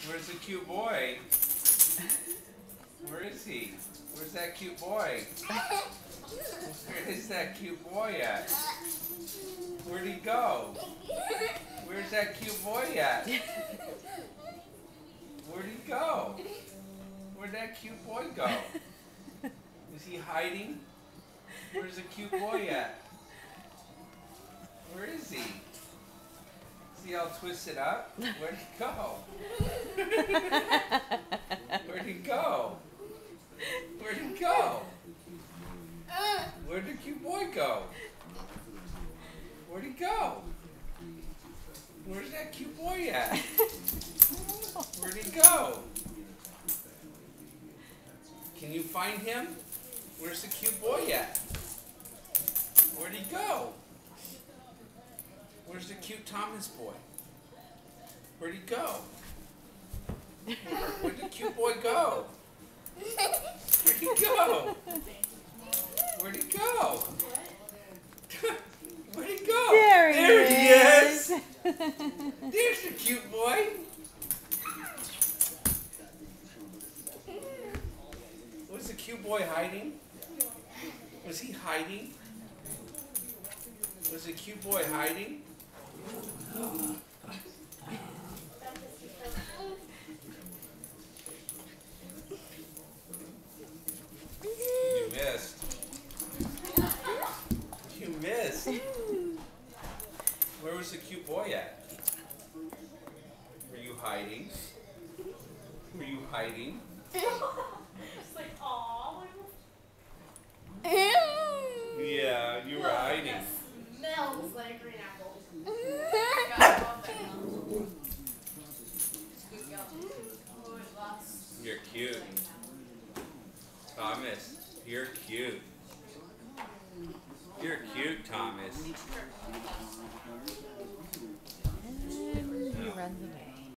Where's the cute boy? Where is he? Where's that cute boy? Where is that cute boy at? Where'd he go? Where's that cute boy at? Where'd he go? Where'd that cute boy go? Is he hiding? Where's the cute boy at? Where is he? See how twisted up? Where'd he go? Where'd he go? Where'd he go? Where'd the cute boy go? Where'd he go? Where's that cute boy at? Where'd he go? Can you find him? Where's the cute boy at? Where'd he go? Where's the cute Thomas boy? Where'd he go? Where'd the cute boy go? Where'd he go? Where'd he go? Where'd he go? There he is. There's the cute boy. Was the cute boy hiding? Was he hiding? Was the cute boy hiding? You missed. You missed. Where was the cute boy at? Were you hiding? Were you hiding? It's like, aw. Yeah, you were hiding. That smells like green apple. You're cute. Thomas, you're cute. You're cute, Thomas.